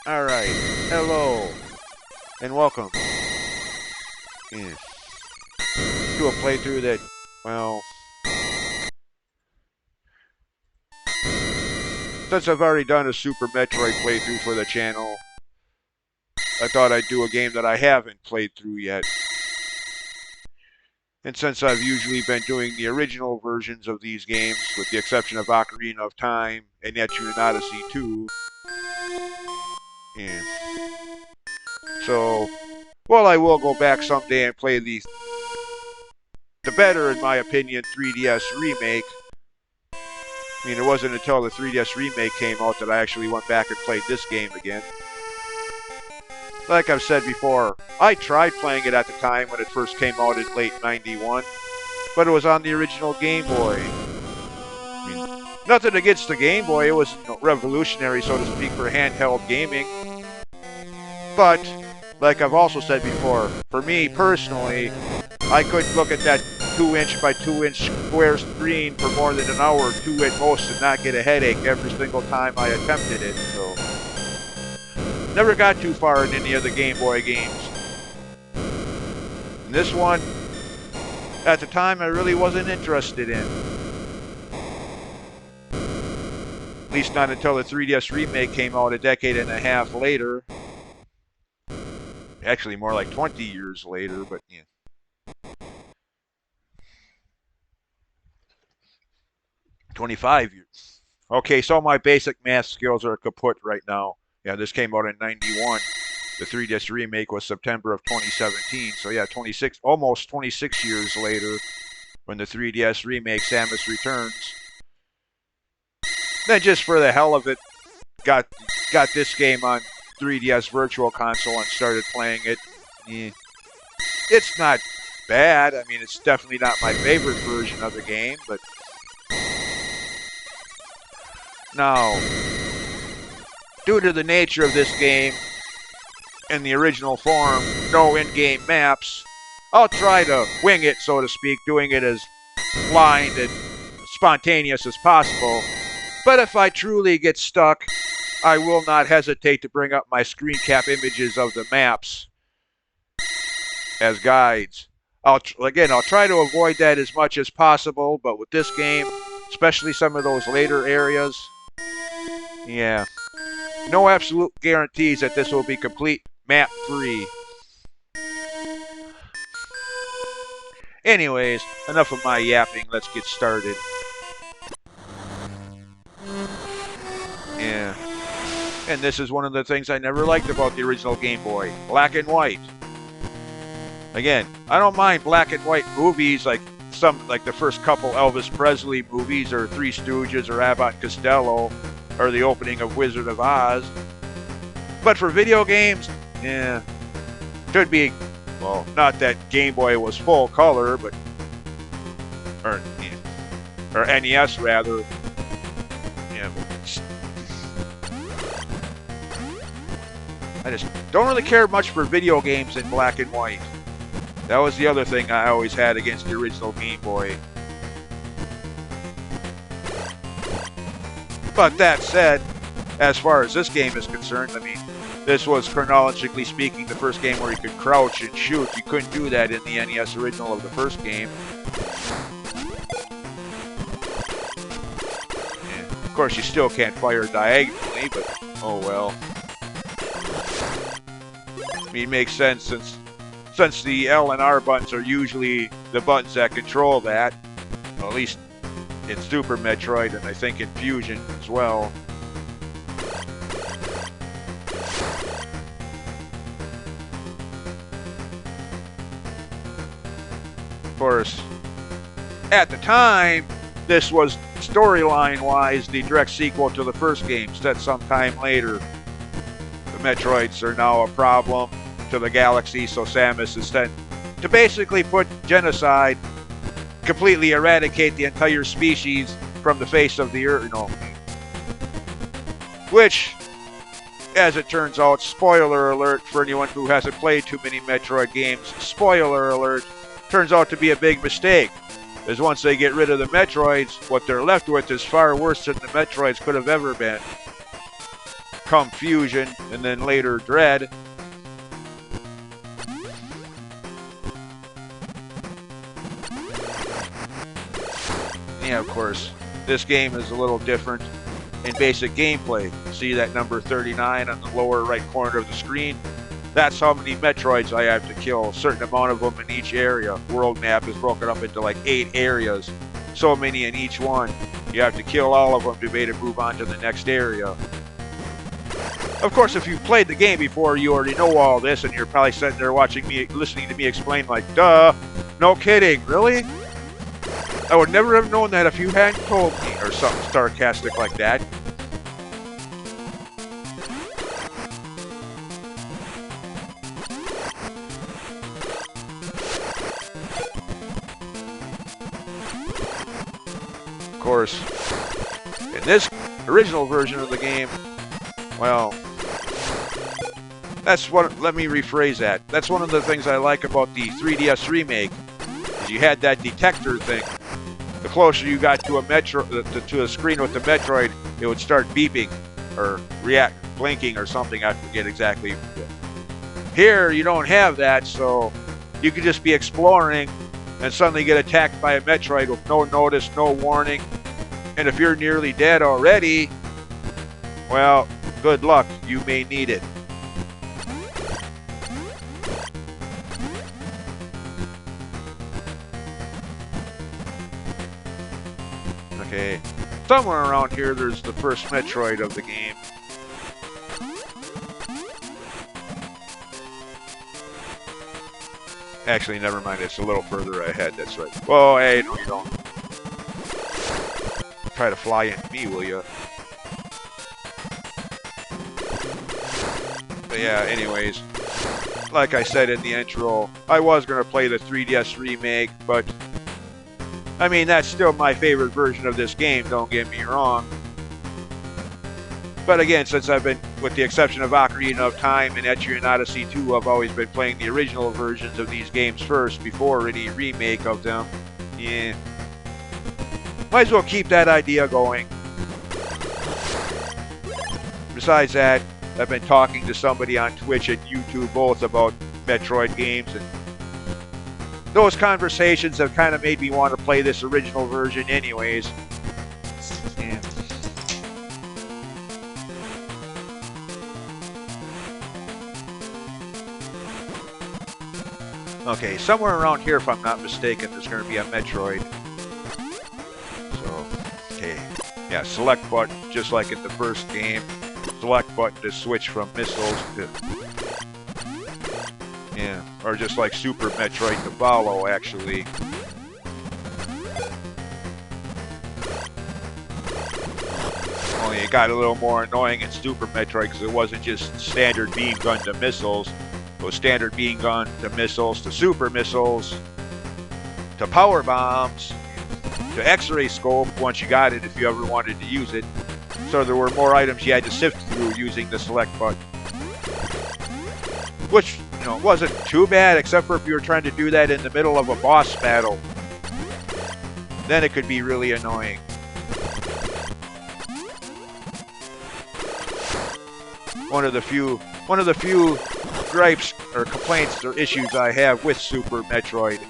Alright, hello, and welcome to a playthrough that, well, since I've already done a Super Metroid playthrough for the channel, I thought I'd do a game that I haven't played through yet. And since I've usually been doing the original versions of these games, with the exception of Ocarina of Time and Neptune and Odyssey 2, yeah. So, well, I will go back someday and play the better, in my opinion, 3DS remake. I mean, it wasn't until the 3DS remake came out that I actually went back and played this game again. Like I've said before, I tried playing it at the time when it first came out in late '91, but it was on the original Game Boy. I mean, nothing against the Game Boy, it was revolutionary, so to speak, for handheld gaming. But, like I've also said before, for me personally, I couldn't look at that 2-inch by 2-inch square screen for more than an hour or two at most and not get a headache every single time I attempted it, so never got too far in any of the Game Boy games. And this one, at the time, I really wasn't interested in. At least not until the 3DS remake came out a decade and a half later. Actually, more like 20 years later, but yeah. 25 years. Okay, so my basic math skills are kaput right now. Yeah, this came out in '91. The 3DS remake was September of 2017. So yeah, almost 26 years later, when the 3DS remake Samus Returns. Then just for the hell of it, got this game on 3DS Virtual Console and started playing it. It's not bad. I mean, it's definitely not my favorite version of the game, but now, due to the nature of this game, in the original form, no in-game maps, I'll try to wing it, so to speak, doing it as blind and spontaneous as possible. But if I truly get stuck, I will not hesitate to bring up my screen cap images of the maps as guides. I'll try to avoid that as much as possible, but with this game, especially some of those later areas, yeah, no absolute guarantees that this will be complete map-free. Anyways, enough of my yapping, let's get started. Yeah. And this is one of the things I never liked about the original Game Boy. Black and white. Again, I don't mind black and white movies like the first couple Elvis Presley movies, or Three Stooges, or Abbott and Costello, or the opening of Wizard of Oz. But for video games, yeah, should be, well, not that Game Boy was full color, but, or NES rather, yeah. I just don't really care much for video games in black and white. That was the other thing I always had against the original Game Boy. But that said, as far as this game is concerned, I mean, this was, chronologically speaking, the first game where you could crouch and shoot. You couldn't do that in the NES original of the first game. And of course, you still can't fire diagonally, but oh well. I mean, it makes sense since the L and R buttons are usually the buttons that control that, well, at least in Super Metroid, and I think in Fusion as well. Of course, at the time, this was storyline-wise the direct sequel to the first game, set sometime later. The Metroids are now a problem to the galaxy, so Samus is sent to basically put genocide, completely eradicate the entire species from the face of the earth, which, as it turns out, spoiler alert for anyone who hasn't played too many Metroid games, spoiler alert, turns out to be a big mistake. As once they get rid of the Metroids, what they're left with is far worse than the Metroids could have ever been. come Fusion, and then later Dread. Yeah, of course, this game is a little different in basic gameplay. See that number 39 on the lower right corner of the screen? That's how many Metroids I have to kill, a certain amount of them in each area. World map is broken up into like 8 areas, so many in each one. You have to kill all of them to be able to move on to the next area. Of course, if you've played the game before, you already know all this, and you're probably sitting there watching me, listening to me explain like, duh, no kidding, really? I would never have known that if you hadn't told me, or something sarcastic like that. Of course, in this original version of the game, well, that's what, let me rephrase that. That's one of the things I like about the 3DS remake, is you had that detector thing. The closer you got to a screen with the Metroid, it would start beeping or blinking or something. I forget exactly. Here, you don't have that, so you could just be exploring and suddenly get attacked by a Metroid with no notice, no warning. And if you're nearly dead already, well, good luck. You may need it. Okay, somewhere around here there's the first Metroid of the game. Actually, never mind, it's a little further ahead, that's right. Whoa, hey, no you don't. Try to fly into me, will you? But yeah, anyways, like I said in the intro, I was going to play the 3DS remake, but I mean, that's still my favorite version of this game, don't get me wrong. But again, since I've been, with the exception of Ocarina of Time and Etrian Odyssey 2, I've always been playing the original versions of these games first before any remake of them. Yeah. Might as well keep that idea going. Besides that, I've been talking to somebody on Twitch and YouTube both about Metroid games, and those conversations have kind of made me want to play this original version anyways. Yeah. Okay, somewhere around here, if I'm not mistaken, there's going to be a Metroid. So, okay. Yeah, select button, just like in the first game. Select button to switch from missiles to... Yeah, or just like Super Metroid to follow, actually. Only it got a little more annoying in Super Metroid because it wasn't just standard beam gun to missiles. It was standard beam gun to missiles to super missiles to power bombs to X-ray scope once you got it if you ever wanted to use it. So there were more items you had to sift through using the select button. Which, you know, wasn't too bad, except for if you were trying to do that in the middle of a boss battle. Then it could be really annoying. One of the few gripes or complaints or issues I have with Super Metroid.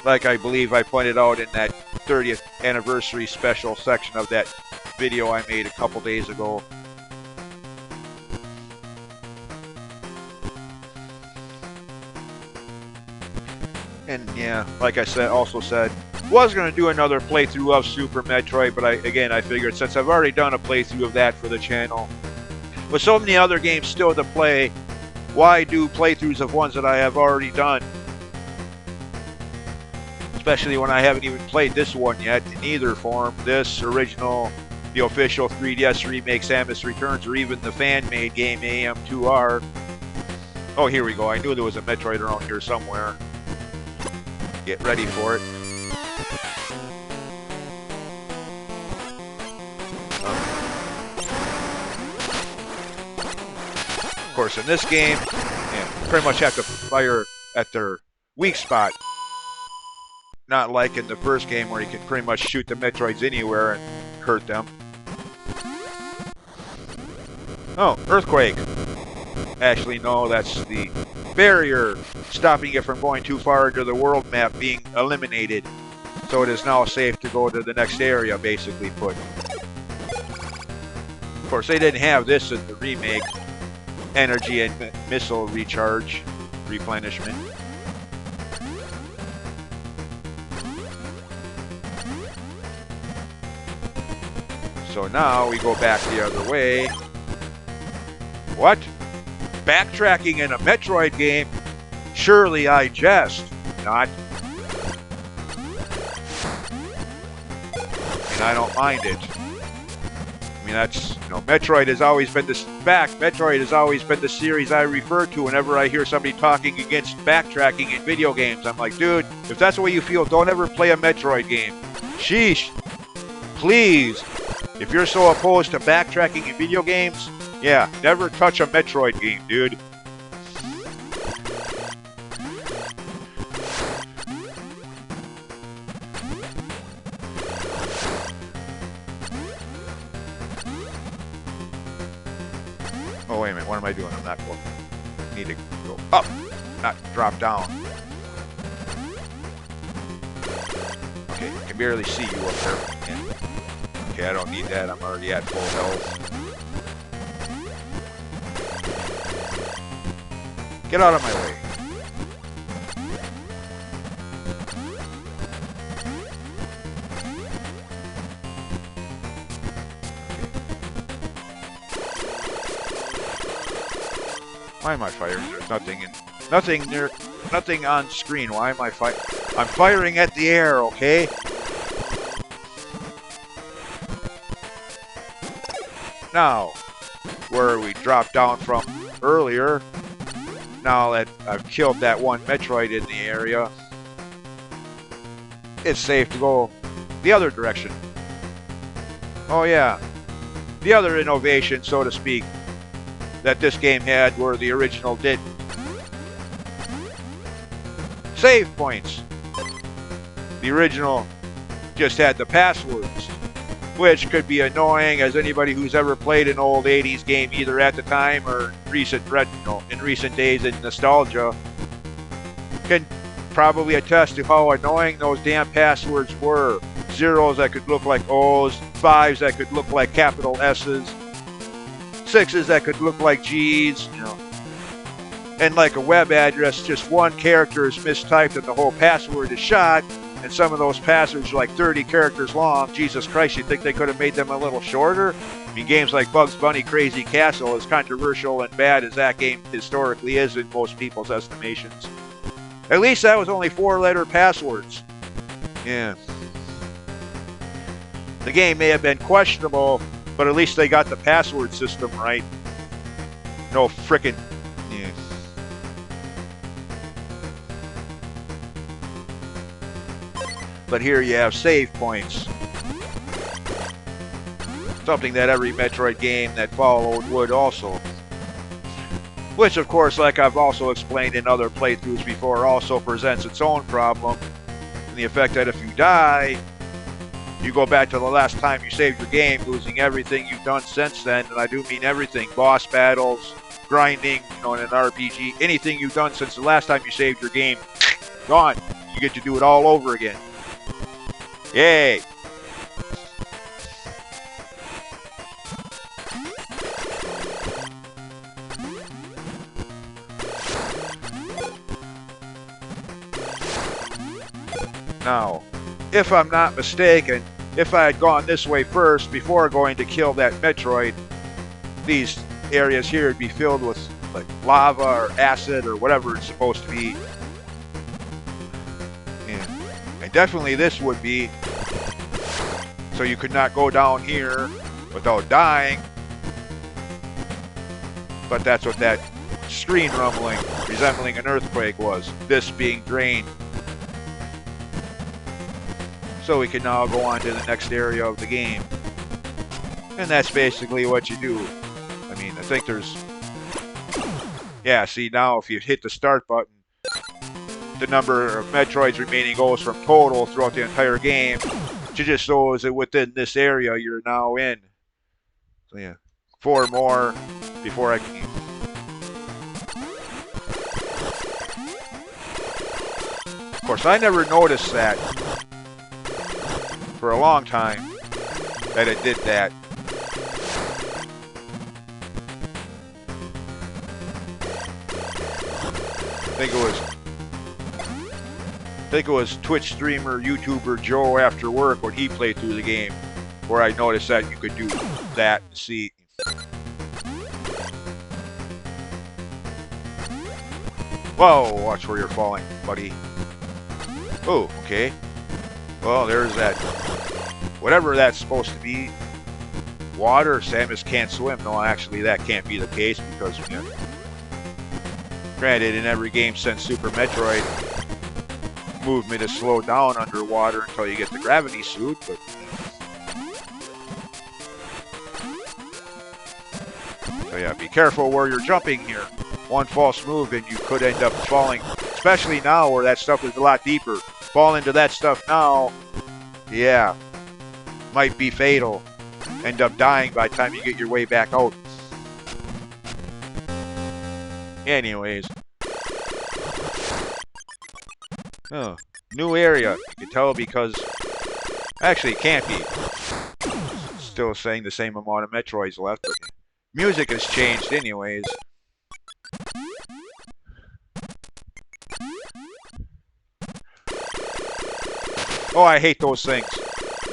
Like I believe I pointed out in that 30th anniversary special section of that video I made a couple days ago. And yeah, like I said, also said, was going to do another playthrough of Super Metroid, but I figured since I've already done a playthrough of that for the channel, with so many other games still to play, why do playthroughs of ones that I have already done? Especially when I haven't even played this one yet in either form, this original, the official 3DS remake Samus Returns, or even the fan-made game AM2R. Oh, here we go. I knew there was a Metroid around here somewhere. Get ready for it. Of course, in this game, yeah, you pretty much have to fire at their weak spot. Not like in the first game where you can pretty much shoot the Metroids anywhere and hurt them. Oh, earthquake. Actually, no, that's the barrier stopping it from going too far into the world map being eliminated. So it is now safe to go to the next area, basically put. Of course, they didn't have this in the remake. Energy and missile recharge, replenishment. So now we go back the other way. What? Backtracking in a Metroid game? Surely I jest. Not. I mean, I don't mind it. I mean, that's, you know, Metroid has always been this. Metroid has always been the series I refer to whenever I hear somebody talking against backtracking in video games. I'm like, dude, if that's the way you feel, don't ever play a Metroid game. Sheesh. Please. If you're so opposed to backtracking in video games, yeah, never touch a Metroid game, dude. Oh, wait a minute, what am I doing? I'm not going. I need to go up, not drop down. Okay, I can barely see you up there. Yeah. Okay, I don't need that. I'm already at full health. Get out of my way. Why am I firing? There's nothing on screen. Why am I firing? I'm firing at the air, okay? Now, where we dropped down from earlier, now that I've killed that one Metroid in the area, it's safe to go the other direction. Oh yeah, the other innovation, so to speak, that this game had where the original didn't. Save points. The original just had the passwords, which could be annoying as anybody who's ever played an old 80s game either at the time or in recent days in nostalgia can probably attest to how annoying those damn passwords were. Zeros that could look like O's, 5s that could look like capital S's, 6s that could look like G's, you know. And like a web address, just one character is mistyped and the whole password is shot. And some of those passwords are like 30 characters long. Jesus Christ, you think they could have made them a little shorter? I mean, games like Bugs Bunny Crazy Castle, as controversial and bad as that game historically is in most people's estimations, at least that was only 4-letter passwords. Yeah. The game may have been questionable, but at least they got the password system right. No frickin'... Yeah. But here you have save points. Something that every Metroid game that followed would also. Which, of course, like I've also explained in other playthroughs before, also presents its own problem. In the effect that if you die, you go back to the last time you saved your game, losing everything you've done since then. And I do mean everything. Boss battles, grinding, you know, in an RPG, anything you've done since the last time you saved your game, gone. You get to do it all over again. Yay! Now, if I'm not mistaken, if I had gone this way first before going to kill that Metroid, these areas here would be filled with like lava or acid or whatever it's supposed to be. And definitely this would be. So you could not go down here without dying. But that's what that screen rumbling, resembling an earthquake, was. This being drained. So we can now go on to the next area of the game. And that's basically what you do. I mean, I think there's... Yeah, see, now if you hit the start button, the number of Metroids remaining goes from total throughout the entire game to just those that within this area you're now in. So yeah, 4 more, before I can... Of course, I never noticed that for a long time, that it did that. I think it was Twitch streamer, YouTuber Joe after work when he played through the game, where I noticed that you could do that and see. Whoa, watch where you're falling, buddy. Oh, okay. Well, there's that, whatever that's supposed to be. Water, Samus can't swim. No, actually that can't be the case because, you know, granted, in every game since Super Metroid, movement is slowed down underwater until you get the gravity suit, but... So yeah, be careful where you're jumping here. One false move and you could end up falling, especially now where that stuff is a lot deeper. Fall into that stuff now, yeah, might be fatal. End up dying by the time you get your way back out. Anyways. Oh, new area. You can tell because... Actually, it can't be. Still saying the same amount of Metroids left, but music has changed anyways. Oh, I hate those things.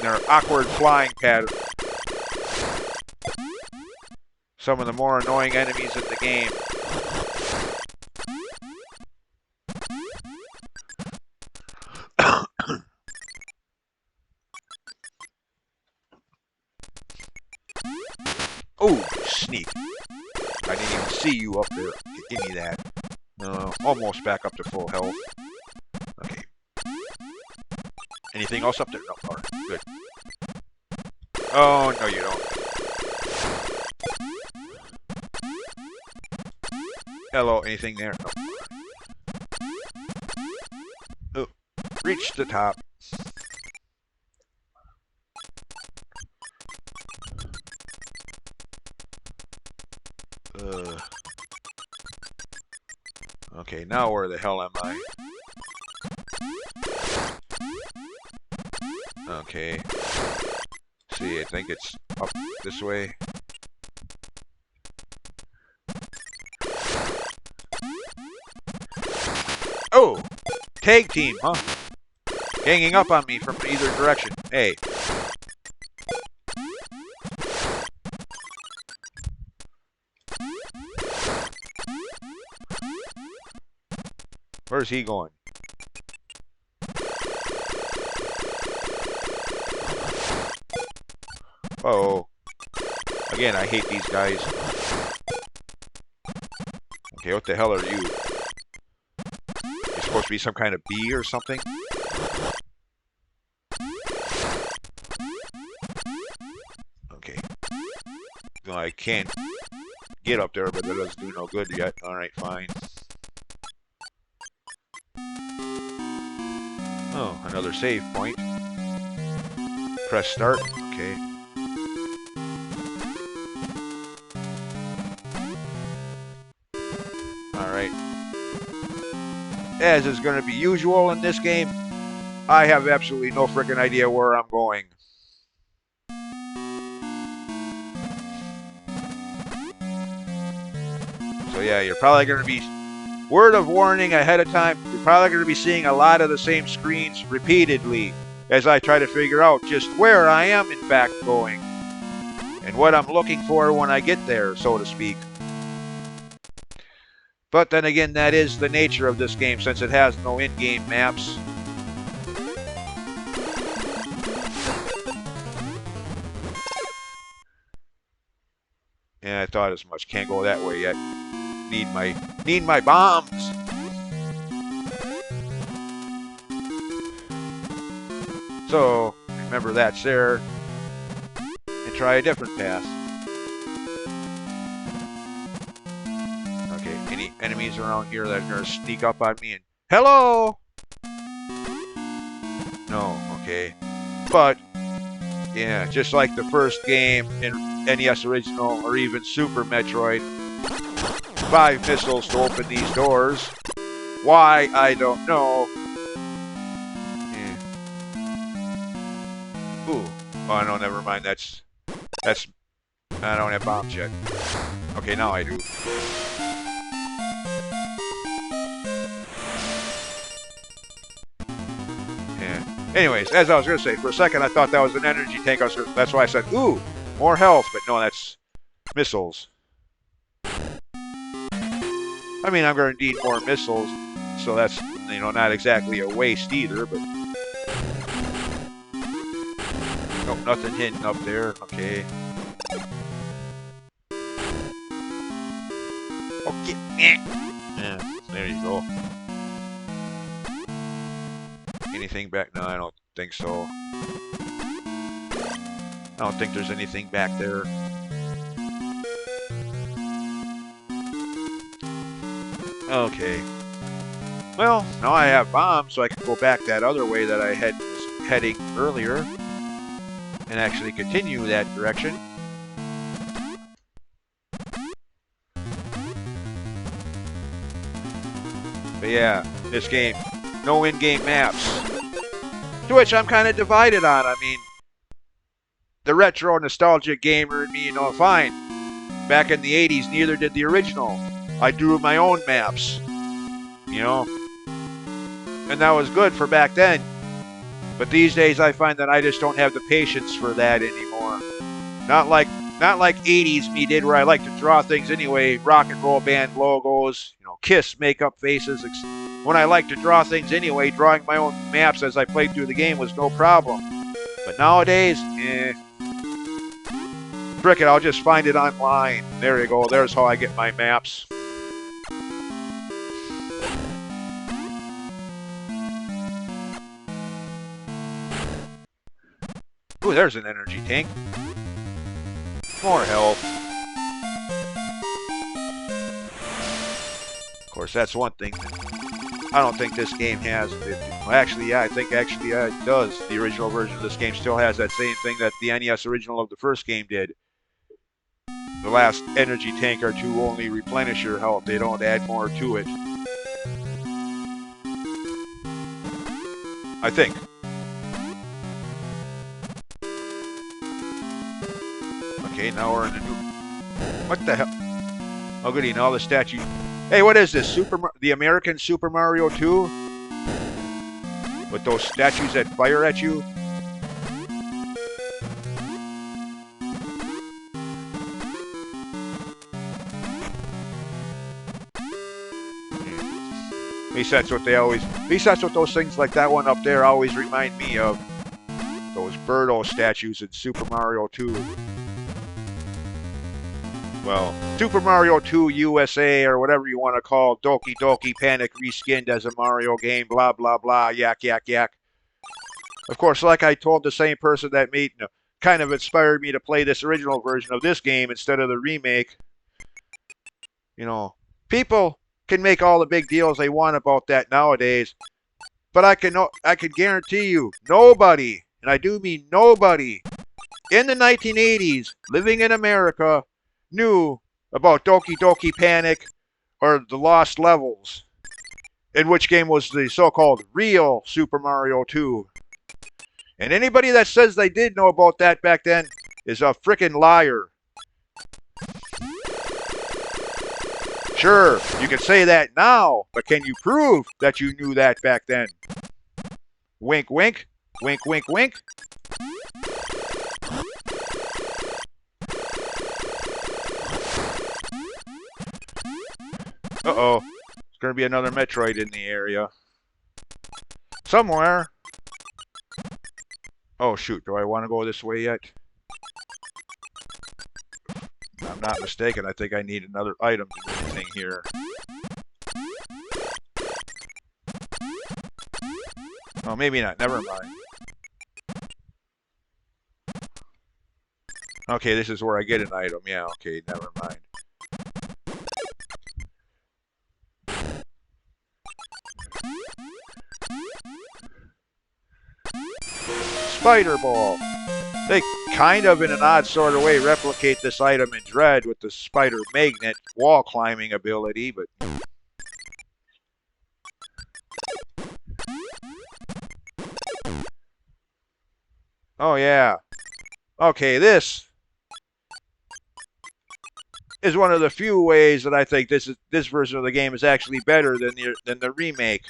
Their awkward flying pattern. Some of the more annoying enemies in the game. Oh, sneak. I didn't even see you up there. Give me that. Almost back up to full health. Okay. Anything else up there? No, alright, good. Oh, no you don't. Hello, anything there? No. Oh, reach the top. Okay, now where the hell am I? Okay. See, I think it's up this way. Oh! Tag team, huh? Ganging up on me from either direction. Hey. Where's he going? Uh-oh. Again, I hate these guys. Okay, what the hell are you? You're supposed to be some kind of bee or something? Okay. No, I can't get up there, but that doesn't do no good yet. Alright, fine. Oh, another save point. Press start. Okay. Alright. As is going to be usual in this game, I have absolutely no freaking idea where I'm going. So yeah, you're probably going to be... Word of warning ahead of time, you're probably going to be seeing a lot of the same screens repeatedly as I try to figure out just where I am in fact going and what I'm looking for when I get there, so to speak. But then again, that is the nature of this game since it has no in-game maps. Yeah, I thought as much. Can't go that way yet. Need my bombs. So remember that's there, and try a different path. Okay, any enemies around here that are gonna sneak up on me and hello? No, okay, but yeah, just like the first game in NES original or even Super Metroid. 5 missiles to open these doors. Why, I don't know. Yeah. Ooh. Oh, no, never mind. That's... I don't have bombs yet. Okay, now I do. Yeah. Anyways, as I was going to say, for a second I thought that was an energy tank. That's why I said, ooh, more health. But no, that's missiles. I mean, I'm going to need more missiles. So that's, you know, not exactly a waste either, but... Nope, nothing hidden up there. Okay. Okay. Yeah, there you go. Anything back? No, I don't think so. I don't think there's anything back there. Okay. Well, now I have bombs, so I can go back that other way that I was heading earlier and actually continue that direction. But yeah, this game, no in-game maps. To which I'm kind of divided on. I mean, the retro nostalgic gamer in me, you know, fine. Back in the 80s, neither did the original. I drew my own maps, you know, and that was good for back then. But these days, I find that I just don't have the patience for that anymore. Not like 80s me did, where I like to draw things anyway, rock and roll band logos, you know, Kiss makeup faces. When I like to draw things anyway, drawing my own maps as I played through the game was no problem. But nowadays, frick it, I'll just find it online. There you go. There's how I get my maps. Ooh, there's an energy tank. More health. Of course, that's one thing I don't think this game has. Well, actually, yeah, I think actually it does. The original version of this game still has that same thing that the NES original of the first game did. The last energy tank or two only replenish your health. They don't add more to it. I think. Okay, now we're in the new... What the hell? Oh, goody, now the statue... Hey, what is this? The American Super Mario 2? With those statues that fire at you? At least that's what they always... At least that's what those things like that one up there always remind me of. Those Birdo statues in Super Mario 2. Well, Super Mario 2 USA, or whatever you want to call Doki Doki Panic reskinned as a Mario game, blah, blah, blah, yak, yak, yak. Of course, like I told the same person that made, kind of inspired me to play this original version of this game instead of the remake. You know, people can make all the big deals they want about that nowadays, but I can guarantee you, nobody, and I do mean nobody, in the 1980s, living in America, knew about Doki Doki Panic or the Lost Levels, in which game was the so-called real Super Mario 2. And anybody that says they did know about that back then is a frickin' liar. Sure, you can say that now, but can you prove that you knew that back then? Wink, wink. Wink, wink, wink. Uh-oh. There's going to be another Metroid in the area. Somewhere. Oh, shoot. Do I want to go this way yet? If I'm not mistaken, I think I need another item to do anything here. Oh, maybe not. Never mind. Okay, this is where I get an item. Yeah, okay, never mind. Spider Ball. They kind of, in an odd sort of way, replicate this item in Dread with the spider magnet wall climbing ability, but... Oh, yeah. Okay, this is one of the few ways that I think this version of the game is actually better than the remake.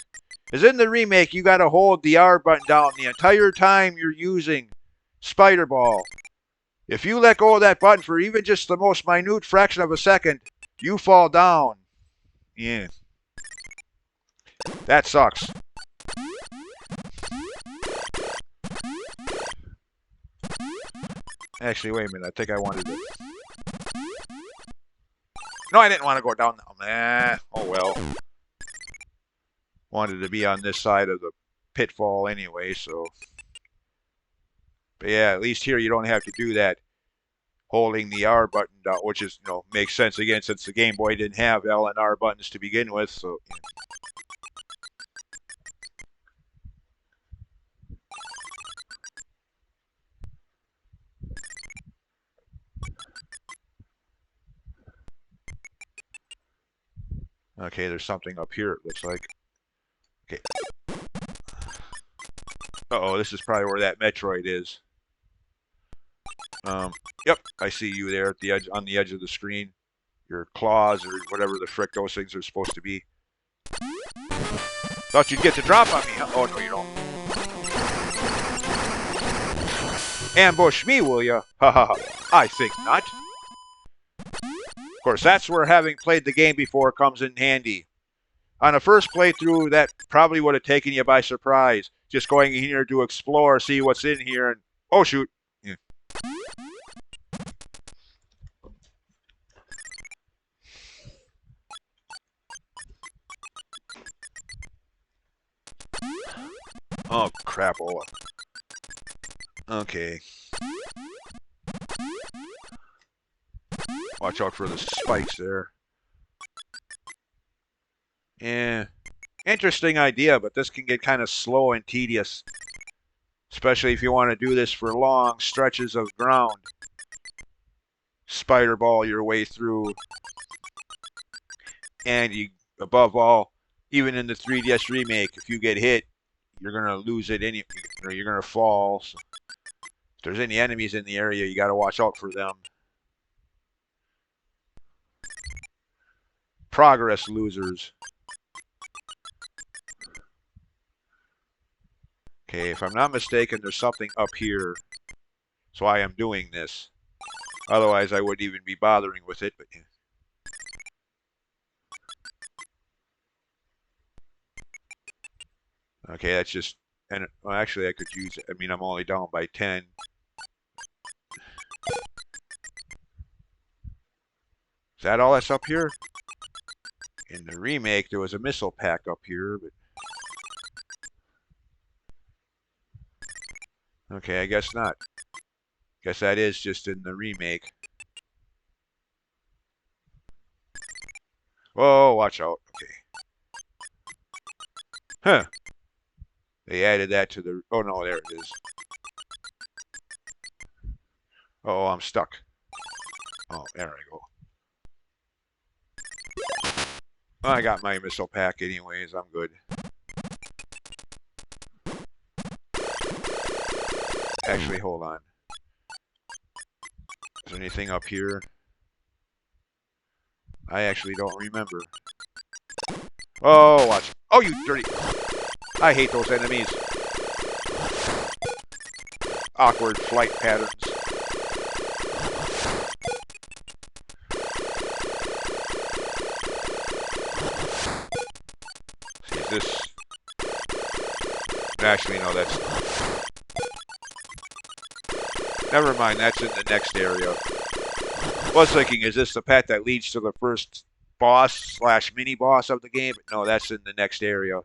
Because in the remake, you got to hold the R button down the entire time you're using Spider Ball. If you let go of that button for even just the most minute fraction of a second, you fall down. Yeah. That sucks. Actually, wait a minute. I think I wanted to... No, I didn't want to go down there. Oh, well. Wanted to be on this side of the pitfall anyway, so... But yeah, at least here you don't have to do that. Holding the R button down, which is, makes sense again since the Game Boy didn't have L and R buttons to begin with, so... Okay, there's something up here, it looks like. Okay. Uh-oh, this is probably where that Metroid is. Yep, I see you there at the edge, on the edge of the screen. Your claws or whatever the frick those things are supposed to be. Thought you'd get the drop on me, huh? Oh, no, you don't. Ambush me, will ya? Ha ha ha. I think not. Of course, that's where having played the game before comes in handy. On a first playthrough, that probably would have taken you by surprise. Just going in here to explore, see what's in here, and... Oh, shoot. Yeah. Oh, crapola. Okay. Watch out for the spikes there. Yeah. Interesting idea, but this can get kind of slow and tedious. Especially if you want to do this for long stretches of ground. Spider ball your way through. And you, above all, even in the 3DS remake, if you get hit, you're going to lose it anyway, or you're going to fall. So if there's any enemies in the area, you got to watch out for them. Progress losers. Okay, if I'm not mistaken, there's something up here. So I am doing this. Otherwise, I wouldn't even be bothering with it. But okay, that's just... And well, actually, I could use it. I mean, I'm only down by 10. Is that all that's up here? In the remake, there was a missile pack up here, but... Okay, I guess not. Guess that is just in the remake. Whoa, watch out. Okay. Huh. They added that to the... Oh, no, there it is. Oh, I'm stuck. Oh, there I go. Well, I got my missile pack anyways. I'm good. Actually, hold on. Is there anything up here? I actually don't remember. Oh, watch. Oh, you dirty... I hate those enemies. Awkward flight patterns. See, is this... Actually, no, that's... Never mind, that's in the next area. I was thinking, is this the path that leads to the first boss slash mini boss of the game? But no, that's in the next area.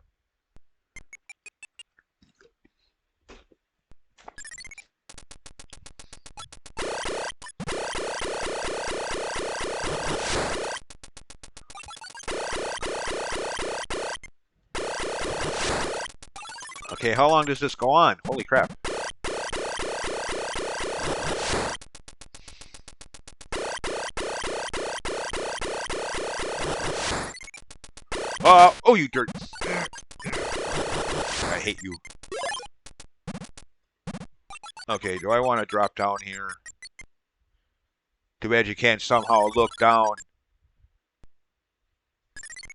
Okay, how long does this go on? Holy crap. Oh, you dirt. I hate you. Okay, do I want to drop down here? Too bad you can't somehow look down.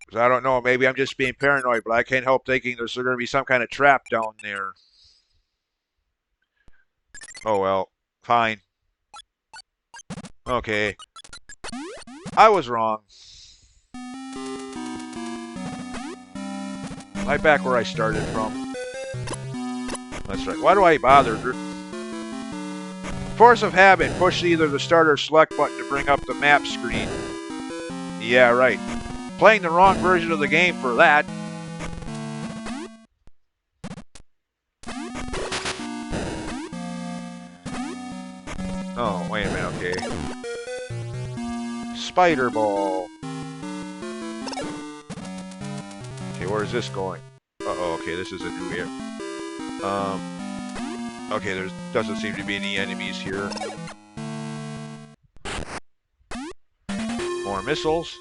Because I don't know, maybe I'm just being paranoid, but I can't help thinking there's going to be some kind of trap down there. Oh well, fine. Okay. I was wrong. Right back where I started from. That's right. Why do I bother? Force of habit. Push either the start or select button to bring up the map screen. Yeah, right. Playing the wrong version of the game for that. Oh, wait a minute. Okay. Spider ball. Okay, where is this going? Uh-oh, okay, this is a new area. Okay, there doesn't seem to be any enemies here. More missiles.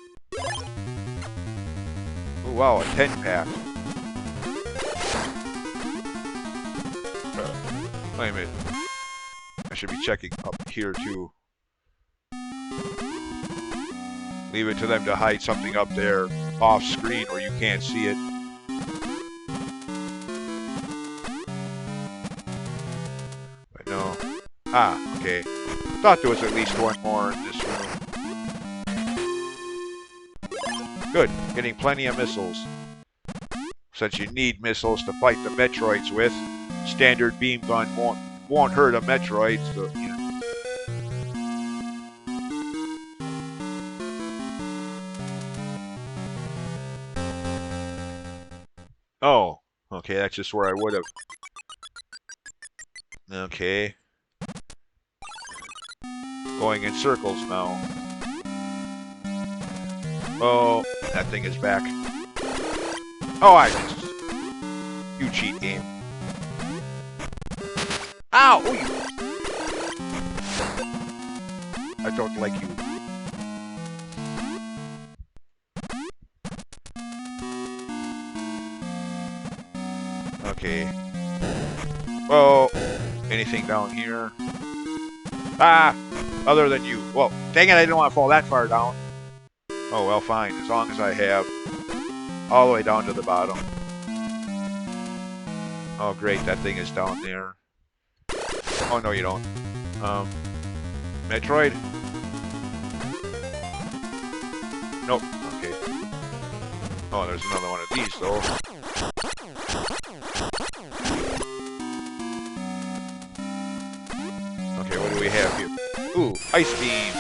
Oh, wow, a 10-pack. Wait a minute. I should be checking up here, too. Leave it to them to hide something up there off screen where you can't see it. But no. Ah, okay. Thought there was at least one more in this room. Good. Getting plenty of missiles. Since you need missiles to fight the Metroids with, standard beam gun won't hurt a Metroid, so, you know. Oh, okay, that's just where I would have. Okay. Going in circles now. Oh, that thing is back. Oh, I missed. You cheat game. Ow! Oh, you. I don't like you. Okay. Oh, anything down here? Ah! Other than you. Well, dang it, I didn't want to fall that far down. Oh, well, fine. As long as I have all the way down to the bottom. Oh, great. That thing is down there. Oh, no, you don't. Metroid? Nope. Okay. Oh, there's another one of these, though. Okay, what do we have here? Ooh, Ice Beam.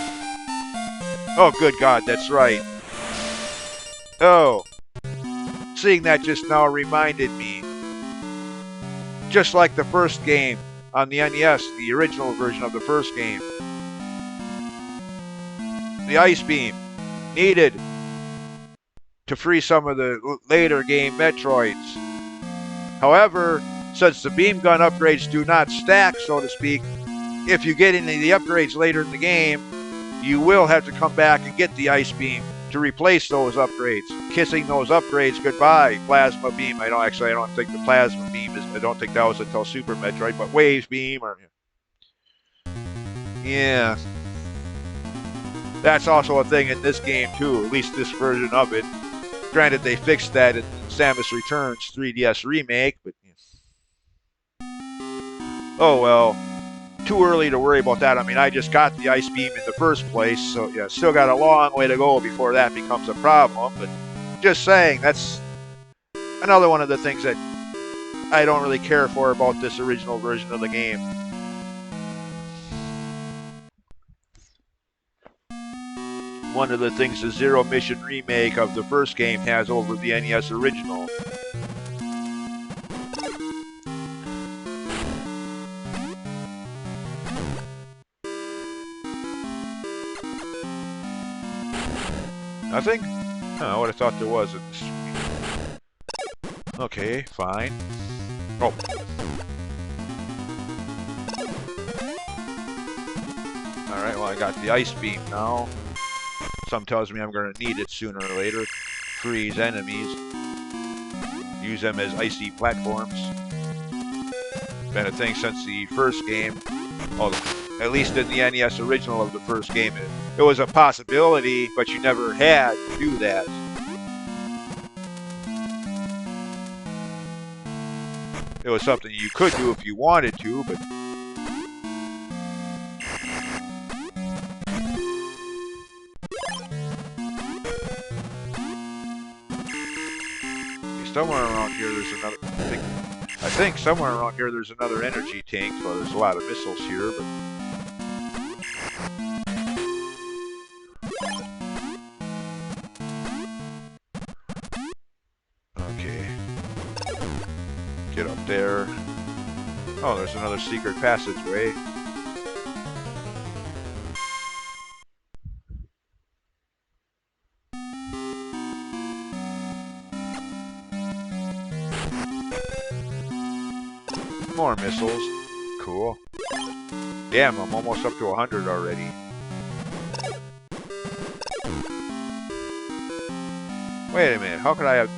Oh, good God, that's right. Oh. Seeing that just now reminded me. Just like the first game on the NES, the original version of the first game. The Ice Beam needed to free some of the later game Metroids. However, since the beam gun upgrades do not stack, so to speak, if you get any of the upgrades later in the game, you will have to come back and get the Ice Beam to replace those upgrades. Kissing those upgrades goodbye. Plasma Beam. I don't think the Plasma Beam is. I don't think that was until Super Metroid, but Waves Beam or. Yeah. That's also a thing in this game too. At least this version of it. Granted, they fixed that in Samus Returns 3DS remake, but. Oh well. Too early to worry about that. I mean, I just got the Ice Beam in the first place, so yeah, still got a long way to go before that becomes a problem. But just saying, that's another one of the things that I don't really care for about this original version of the game. One of the things the Zero Mission remake of the first game has over the NES original. Nothing? Huh, I would have thought there was. Okay, fine. Oh. Alright, well I got the Ice Beam now. Some tells me I'm going to need it sooner or later. freeze enemies. Use them as icy platforms. Been a thing since the first game. Well, at least in the NES original of the first game. It was a possibility, but you never had to do that. It was something you could do if you wanted to, but somewhere around here there's another. I think somewhere around here there's another energy tank. Well, there's a lot of missiles here, but okay. Get up there. Oh, there's another secret passageway. More missiles. Cool. Damn, I'm almost up to 100 already. Wait a minute, how could I have...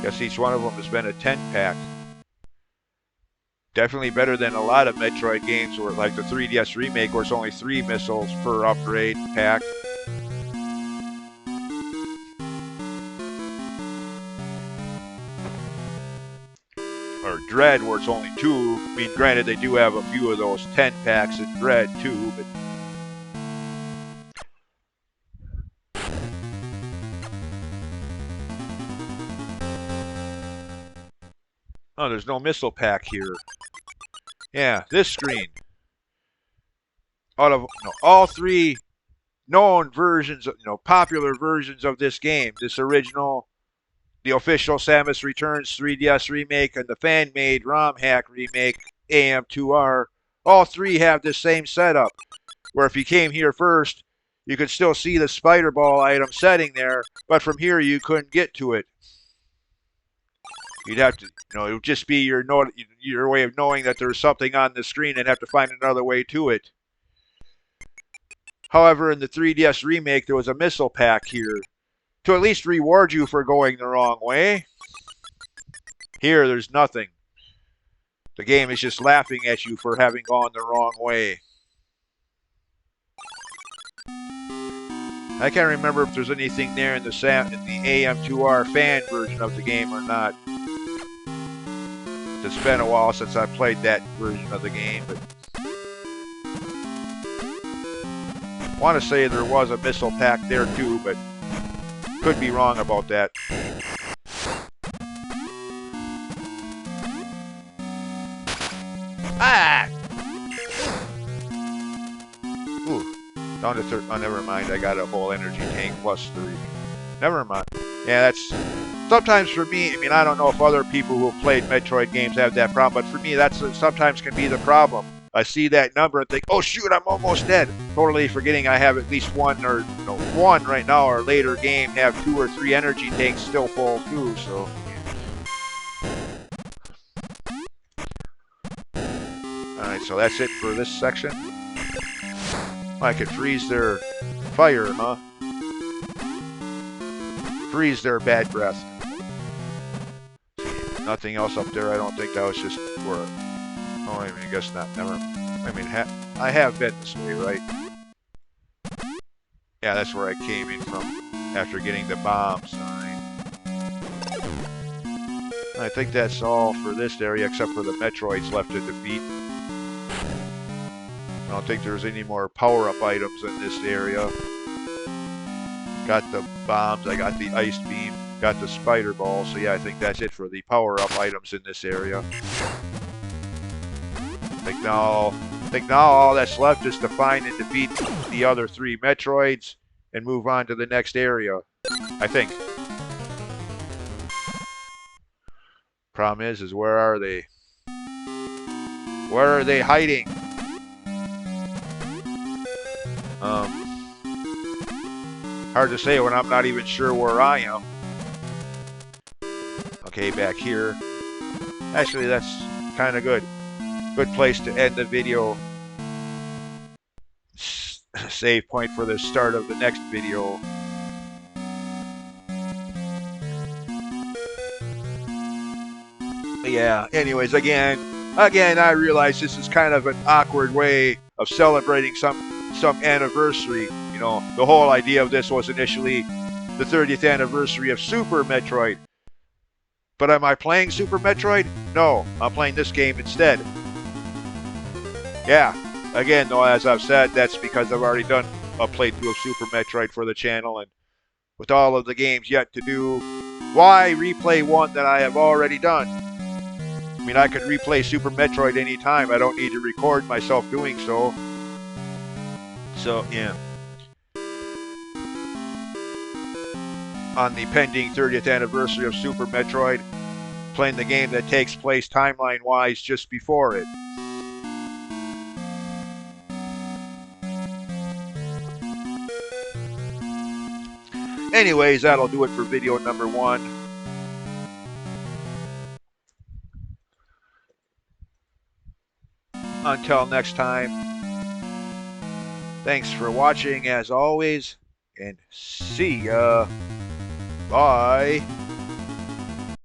Guess each one of them has been a 10-pack. Definitely better than a lot of Metroid games, where like the 3DS remake, where it's only 3 missiles per upgrade pack. Or Dread, where it's only 2. I mean, granted, they do have a few of those 10 packs in Dread too, but oh, there's no missile pack here. Yeah, this screen. Out of all 3 known versions, popular versions of this game, this original, the official Samus Returns 3DS remake, and the fan-made ROM hack remake, AM2R, all 3 have this same setup, where if you came here first, you could still see the spider ball item setting there, but from here you couldn't get to it. You'd have to, it would just be your way of knowing that there's something on the screen and have to find another way to it. However, in the 3DS remake, there was a missile pack here to at least reward you for going the wrong way. Here, there's nothing. The game is just laughing at you for having gone the wrong way. I can't remember if there's anything there in the AM2R fan version of the game or not. It's been a while since I played that version of the game, but I want to say there was a missile pack there too, but could be wrong about that. Ah! Ooh, down to 30. Oh, never mind. I got a whole energy tank plus 3. Never mind. Yeah, that's... Sometimes for me, I mean, I don't know if other people who have played Metroid games have that problem, but for me, that's sometimes can be the problem. I see that number and think, oh shoot, I'm almost dead. Totally forgetting I have at least one right now, or later game have 2 or 3 energy tanks still full too, so. Alright, so that's it for this section. I could freeze their fire, huh? Freeze their bad breath. Nothing else up there, I don't think. That was just where... Oh, I mean, I guess not. Never... I mean, I have been this way, right? Yeah, that's where I came in from after getting the bomb sign. I think that's all for this area, except for the Metroids left to defeat. I don't think there's any more power-up items in this area. Got the bombs, I got the ice beam, got the spider ball, so yeah, I think that's it for the power-up items in this area. I think now all that's left is to find and defeat the other 3 Metroids and move on to the next area, I think. Problem is where are they? Where are they hiding? Hard to say when I'm not even sure where I am. Okay, back here. Actually, that's kind of good. Good place to end the video. Save point for the start of the next video. Yeah, anyways, again, I realize this is kind of an awkward way of celebrating some anniversary. You know, the whole idea of this was initially the 30th anniversary of Super Metroid. But am I playing Super Metroid? No, I'm playing this game instead. Yeah, again, though, as I've said, that's because I've already done a playthrough of Super Metroid for the channel, and with all of the games yet to do, why replay one that I have already done? I mean, I could replay Super Metroid anytime. I don't need to record myself doing so. So, yeah. On the pending 30th anniversary of Super Metroid, playing the game that takes place timeline-wise just before it. Anyways, that'll do it for video number 1. Until next time, thanks for watching as always, and see ya. Bye.